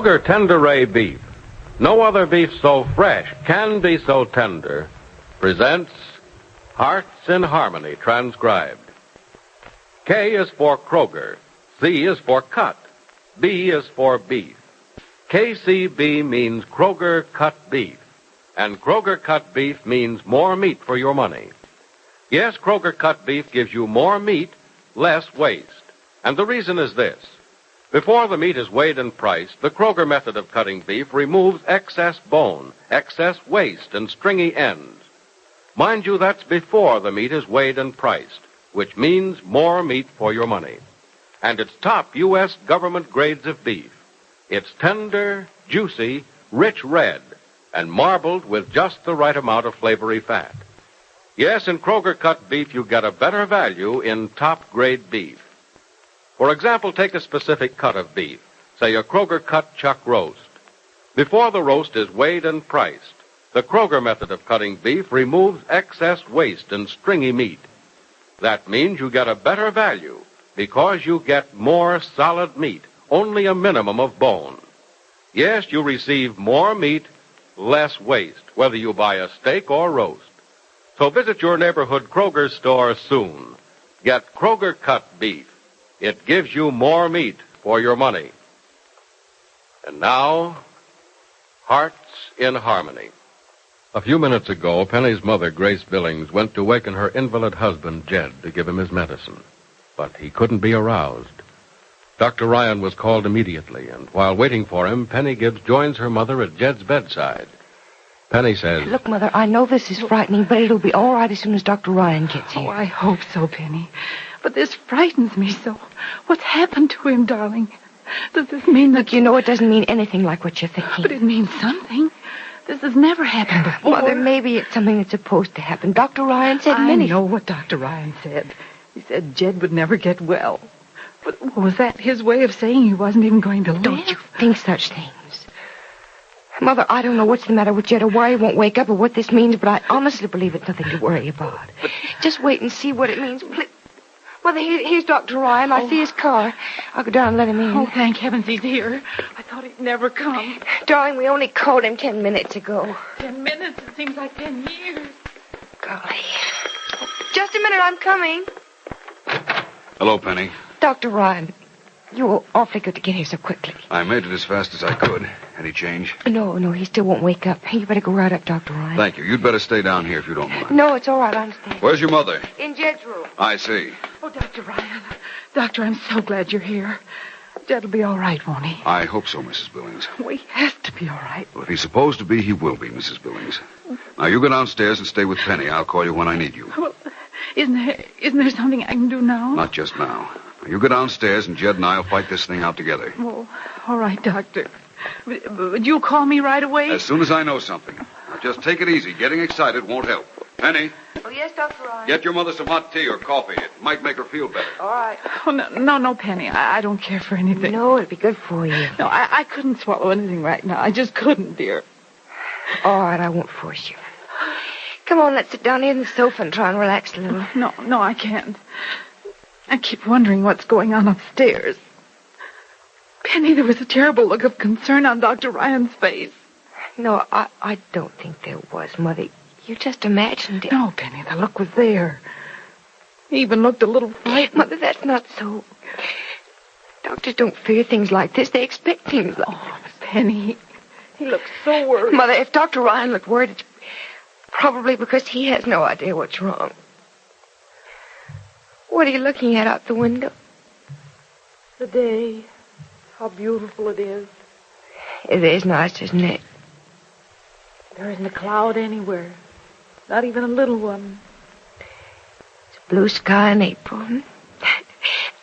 Kroger Tenderay Beef. No other beef so fresh can be so tender. Presents Hearts in Harmony, transcribed. K is for Kroger. C is for cut. B is for beef. KCB means Kroger cut beef. And Kroger cut beef means more meat for your money. Yes, Kroger cut beef gives you more meat, less waste. And the reason is this. Before the meat is weighed and priced, the Kroger method of cutting beef removes excess bone, excess waste, and stringy ends. Mind you, that's before the meat is weighed and priced, which means more meat for your money. And it's top U.S. government grades of beef. It's tender, juicy, rich red, and marbled with just the right amount of flavory fat. Yes, in Kroger cut beef, you get a better value in top-grade beef. For example, take a specific cut of beef, say a Kroger cut chuck roast. Before the roast is weighed and priced, the Kroger method of cutting beef removes excess waste and stringy meat. That means you get a better value because you get more solid meat, only a minimum of bone. Yes, you receive more meat, less waste, whether you buy a steak or roast. So visit your neighborhood Kroger store soon. Get Kroger cut beef. It gives you more meat for your money. And now, Hearts in Harmony. A few minutes ago, Penny's mother, Grace Billings, went to waken her invalid husband, Jed, to give him his medicine. But he couldn't be aroused. Dr. Ryan was called immediately, and while waiting for him, Penny Gibbs joins her mother at Jed's bedside. Penny says, Look, Mother, I know this is frightening, but it'll be all right as soon as Dr. Ryan gets here. Oh, I hope so, Penny. But this frightens me so. What's happened to him, darling? Does this mean that... Look, you know it doesn't mean anything like what you're thinking. But it means something. This has never happened before. Mother, maybe it's something that's supposed to happen. Dr. Ryan said I know what Dr. Ryan said. He said Jed would never get well. But was that his way of saying he wasn't even going to live? Don't you think such things? Mother, I don't know what's the matter with Jed or why he won't wake up or what this means, but I honestly believe it's nothing to worry about. Just wait and see what it means. Please. Mother, here's Dr. Ryan. I see his car. I'll go down and let him in. Oh, thank heavens he's here. I thought he'd never come. Darling, we only called him 10 minutes ago. 10 minutes? It seems like 10 years. Golly. Just a minute, I'm coming. Hello, Penny. Dr. Ryan, you were awfully good to get here so quickly. I made it as fast as I could. Any change? No, he still won't wake up. You better go right up, Dr. Ryan. Thank you. You'd better stay down here if you don't mind. No, it's all right, I understand. Where's your mother? In Jed's room. I see. Oh, Dr. Ryan. Doctor, I'm so glad you're here. Jed'll be all right, won't he? I hope so, Mrs. Billings. Oh, he has to be all right. Well, if he's supposed to be, he will be, Mrs. Billings. Now, you go downstairs and stay with Penny. I'll call you when I need you. Well, isn't there something I can do now? Not just now. You go downstairs, and Jed and I will fight this thing out together. Oh, all right, Doctor. But you'll call me right away? As soon as I know something. Now, just take it easy. Getting excited won't help. Penny? Oh, yes, Dr. Ryan. Get your mother some hot tea or coffee. It might make her feel better. All right. Oh, no, Penny. I don't care for anything. No, it'd be good for you. No, I couldn't swallow anything right now. I just couldn't, dear. All right, I won't force you. Come on, let's sit down here on the sofa and try and relax a little. No, I can't. I keep wondering what's going on upstairs. Penny, there was a terrible look of concern on Dr. Ryan's face. No, I don't think there was, Mother. You just imagined it. No, Penny, the look was there. He even looked a little frightened. Mother, that's not so. Doctors don't fear things like this. They expect things like Oh, but Penny, he looked so worried. Mother, if Dr. Ryan looked worried, it's probably because he has no idea what's wrong. What are you looking at out the window? The day. How beautiful it is. It is nice, isn't it? There isn't a cloud anywhere. Not even a little one. It's a blue sky in April.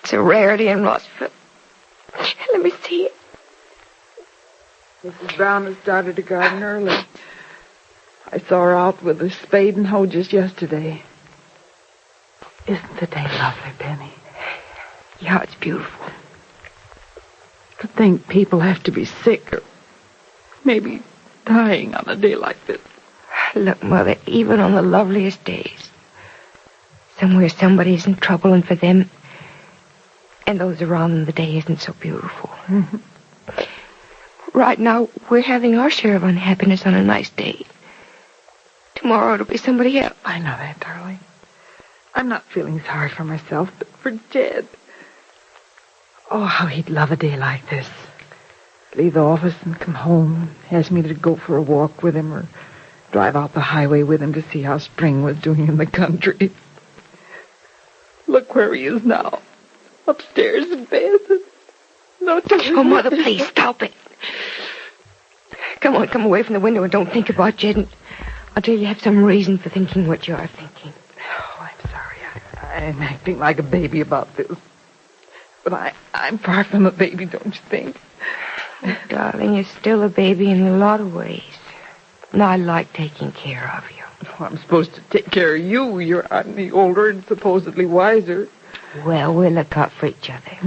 It's a rarity in Rossville. Let me see it. Mrs. Brown has started to garden early. I saw her out with a spade and hoe just yesterday. Isn't the day lovely, Penny? Yeah, it's beautiful. To think people have to be sick or maybe dying on a day like this. Look, Mother, even on the loveliest days, somewhere somebody's in trouble, and for them and those around them, the day isn't so beautiful. Mm-hmm. Right now, we're having our share of unhappiness on a nice day. Tomorrow it'll be somebody else. I know that, darling. I'm not feeling sorry for myself, but for Jed. Oh, how he'd love a day like this. Leave the office and come home, ask me to go for a walk with him or drive out the highway with him to see how spring was doing in the country. Look where he is now. Upstairs in bed. No time. Oh, Mother, please stop it. Come on, come away from the window and don't think about Jed. Until you have some reason for thinking what you are thinking. Oh, I'm sorry. I'm acting like a baby about this. But I'm far from a baby, don't you think? Oh, darling, you're still a baby in a lot of ways. And I like taking care of you. Oh, I'm supposed to take care of you. I'm the older and supposedly wiser. Well, we'll look out for each other.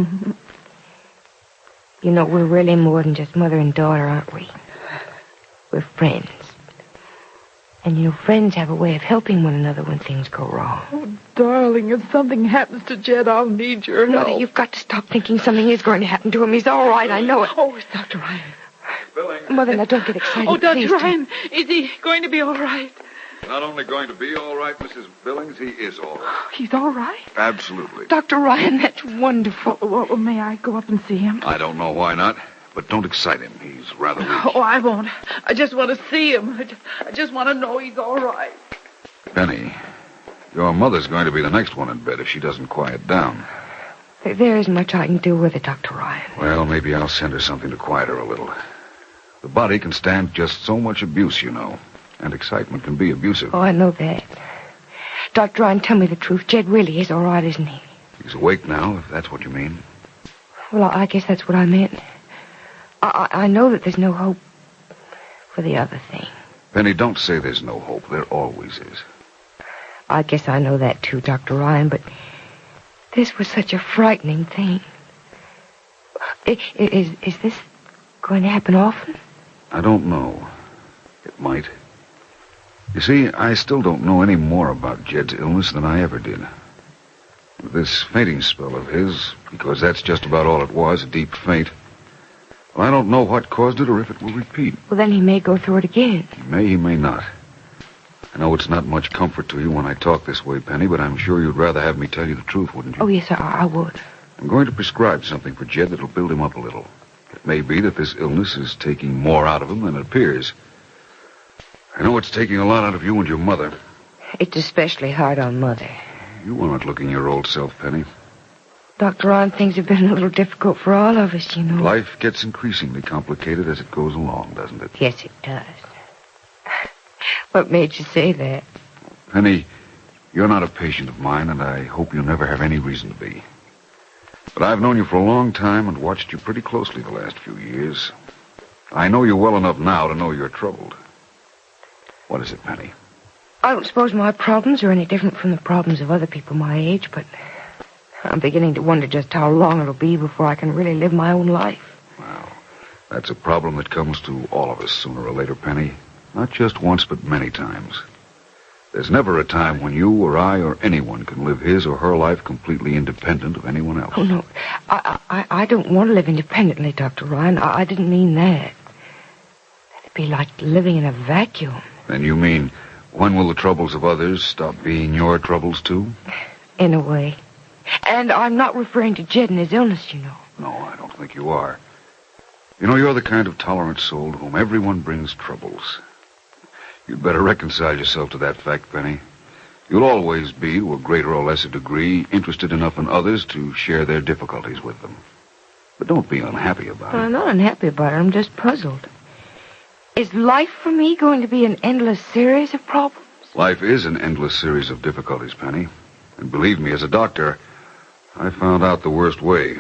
You know, we're really more than just mother and daughter, aren't we? We're friends. And, you know, friends have a way of helping one another when things go wrong. Oh, darling, if something happens to Jed, I'll need your help. Mother, you've got to stop thinking something is going to happen to him. He's all right, I know it. Oh, it's Dr. Ryan. Billings. Mother, now don't get excited. Oh, Dr. Please, Ryan, is he going to be all right? Not only going to be all right, Mrs. Billings, he is all right. He's all right? Absolutely. Dr. Ryan, that's wonderful. Well, may I go up and see him? I don't know why not, but don't excite him. He's rather weak. Oh, I won't. I just want to see him. I just want to know he's all right. Penny, your mother's going to be the next one in bed if she doesn't quiet down. There isn't much I can do with it, Dr. Ryan. Well, maybe I'll send her something to quiet her a little. The body can stand just so much abuse, you know. And excitement can be abusive. Oh, I know that. Dr. Ryan, tell me the truth. Jed really is all right, isn't he? He's awake now, if that's what you mean. Well, I guess that's what I meant. I know that there's no hope for the other thing. Penny, don't say there's no hope. There always is. I guess I know that too, Dr. Ryan, but this was such a frightening thing. Is this going to happen often? I don't know. It might. You see, I still don't know any more about Jed's illness than I ever did. This fainting spell of his, because that's just about all it was, a deep faint. Well, I don't know what caused it or if it will repeat. Well, then he may go through it again. He may not. I know it's not much comfort to you when I talk this way, Penny, but I'm sure you'd rather have me tell you the truth, wouldn't you? Oh, yes, sir, I would. I'm going to prescribe something for Jed that'll build him up a little. It may be that this illness is taking more out of him than it appears. I know it's taking a lot out of you and your mother. It's especially hard on Mother. You aren't looking your old self, Penny. Dr. Ron, things have been a little difficult for all of us, you know. Life gets increasingly complicated as it goes along, doesn't it? Yes, it does. What made you say that? Penny, you're not a patient of mine, and I hope you never have any reason to be. But I've known you for a long time and watched you pretty closely the last few years. I know you well enough now to know you're troubled. What is it, Penny? I don't suppose my problems are any different from the problems of other people my age, but I'm beginning to wonder just how long it'll be before I can really live my own life. Well, that's a problem that comes to all of us sooner or later, Penny. Not just once, but many times. There's never a time when you or I or anyone can live his or her life completely independent of anyone else. Oh, no. I don't want to live independently, Dr. Ryan. I didn't mean that. It'd be like living in a vacuum. Then you mean, when will the troubles of others stop being your troubles, too? In a way. And I'm not referring to Jed and his illness, you know. No, I don't think you are. You know, you're the kind of tolerant soul to whom everyone brings troubles. You'd better reconcile yourself to that fact, Penny. You'll always be, to a greater or lesser degree, interested enough in others to share their difficulties with them. But don't be unhappy about it. I'm not unhappy about it. I'm just puzzled. Is life for me going to be an endless series of problems? Life is an endless series of difficulties, Penny. And believe me, as a doctor, I found out the worst way.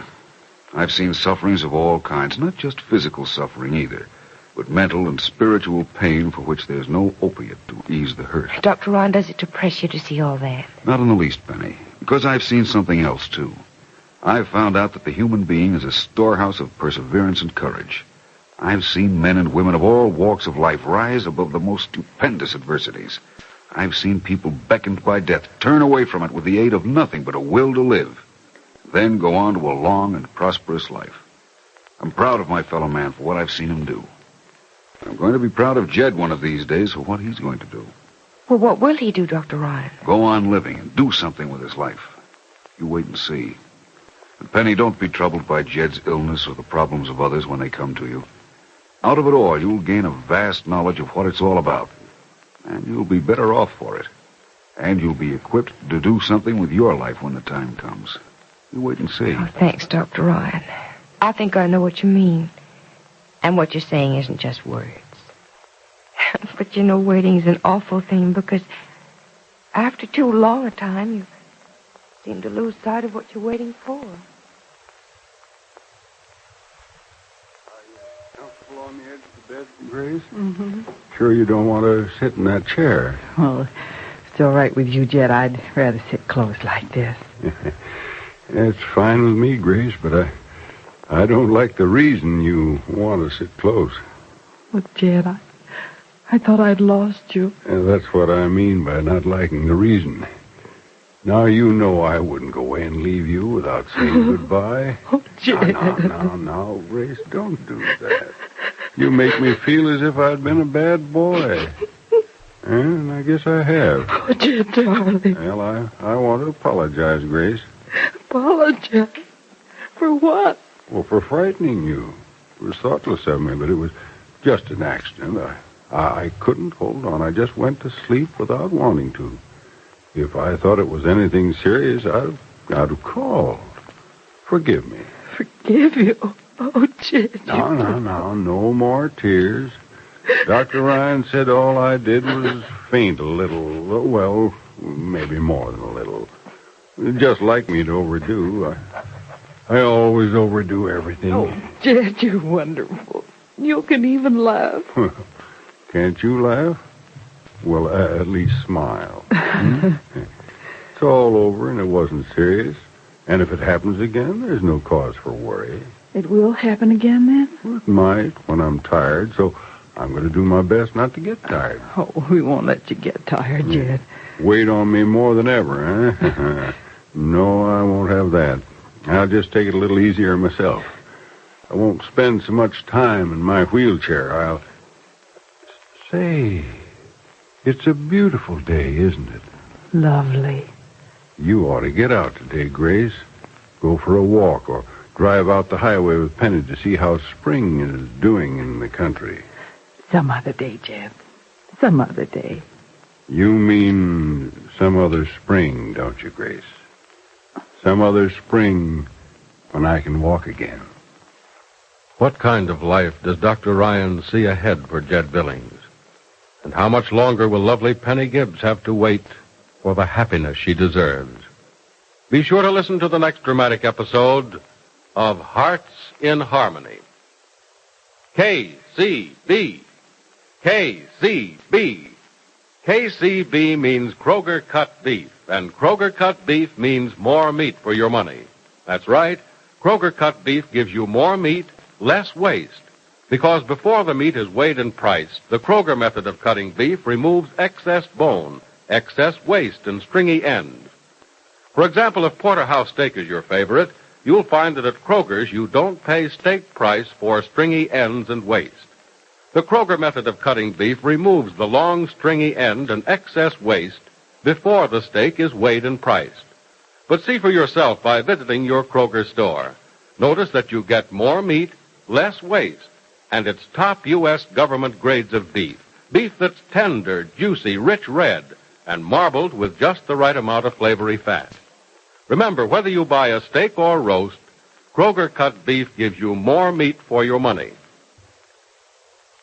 I've seen sufferings of all kinds, not just physical suffering either, but mental and spiritual pain for which there's no opiate to ease the hurt. Dr. Ron, does it depress you to see all that? Not in the least, Penny, because I've seen something else, too. I've found out that the human being is a storehouse of perseverance and courage. I've seen men and women of all walks of life rise above the most stupendous adversities. I've seen people beckoned by death turn away from it with the aid of nothing but a will to live, then go on to a long and prosperous life. I'm proud of my fellow man for what I've seen him do. I'm going to be proud of Jed one of these days for what he's going to do. Well, what will he do, Dr. Ryan? Go on living and do something with his life. You wait and see. And Penny, don't be troubled by Jed's illness or the problems of others when they come to you. Out of it all, you'll gain a vast knowledge of what it's all about. And you'll be better off for it. And you'll be equipped to do something with your life when the time comes. You wait and see. Oh, thanks, Dr. Ryan. I think I know what you mean. And what you're saying isn't just words. But you know, waiting's an awful thing because after too long a time, you seem to lose sight of what you're waiting for. Comfortable on the edge of the bed, Grace? Mm-hmm. Sure you don't want to sit in that chair? Well, if it's all right with you, Jed, I'd rather sit close like this. It's fine with me, Grace, but I don't like the reason you want to sit close. Well, Jed, I thought I'd lost you. And that's what I mean by not liking the reason. Now you know I wouldn't go away and leave you without saying goodbye. Oh, Jed. Now, Grace, don't do that. You make me feel as if I'd been a bad boy. And I guess I have. Oh, Jed, darling. Well, I want to apologize, Grace. Apologize? For what? Well, for frightening you. It was thoughtless of me, but it was just an accident. I couldn't hold on. I just went to sleep without wanting to. If I thought it was anything serious, I'd have called. Forgive me. Forgive you? Oh, Jed. No more tears. Dr. Ryan said all I did was faint a little. Well, maybe more than a little. Just like me to overdo. I always overdo everything. Oh, Jed, you're wonderful. You can even laugh. Can't you laugh? Well, at least smile. It's all over and it wasn't serious. And if it happens again, there's no cause for worry. It will happen again, then? It might when I'm tired, so I'm going to do my best not to get tired. Oh, we won't let you get tired, Jed. Wait on me more than ever, huh? No, I won't have that. I'll just take it a little easier myself. I won't spend so much time in my wheelchair. Say, it's a beautiful day, isn't it? Lovely. You ought to get out today, Grace. Go for a walk or drive out the highway with Penny to see how spring is doing in the country. Some other day, Jed. Some other day. You mean some other spring, don't you, Grace? Some other spring when I can walk again. What kind of life does Dr. Ryan see ahead for Jed Billings? And how much longer will lovely Penny Gibbs have to wait for the happiness she deserves? Be sure to listen to the next dramatic episode of Hearts in Harmony. KCB. KCB. KCB means Kroger Cut Beef, and Kroger Cut Beef means more meat for your money. That's right. Kroger Cut Beef gives you more meat, less waste. Because before the meat is weighed and priced, the Kroger method of cutting beef removes excess bone, excess waste, and stringy ends. For example, if porterhouse steak is your favorite, you'll find that at Kroger's you don't pay steak price for stringy ends and waste. The Kroger method of cutting beef removes the long, stringy end and excess waste before the steak is weighed and priced. But see for yourself by visiting your Kroger store. Notice that you get more meat, less waste, and it's top U.S. government grades of beef. Beef that's tender, juicy, rich red, and marbled with just the right amount of flavory fat. Remember, whether you buy a steak or roast, Kroger Cut Beef gives you more meat for your money.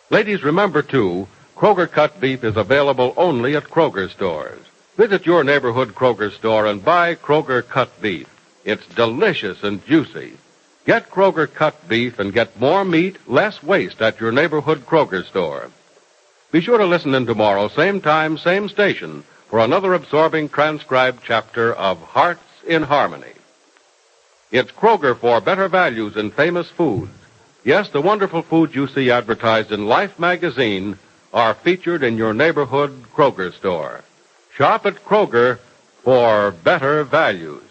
Ladies, remember, too, Kroger Cut Beef is available only at Kroger stores. Visit your neighborhood Kroger store and buy Kroger Cut Beef. It's delicious and juicy. Get Kroger Cut Beef and get more meat, less waste at your neighborhood Kroger store. Be sure to listen in tomorrow, same time, same station, for another absorbing transcribed chapter of Hearts in Harmony. It's Kroger for better values in famous foods. Yes, the wonderful foods you see advertised in Life magazine are featured in your neighborhood Kroger store. Shop at Kroger for better values.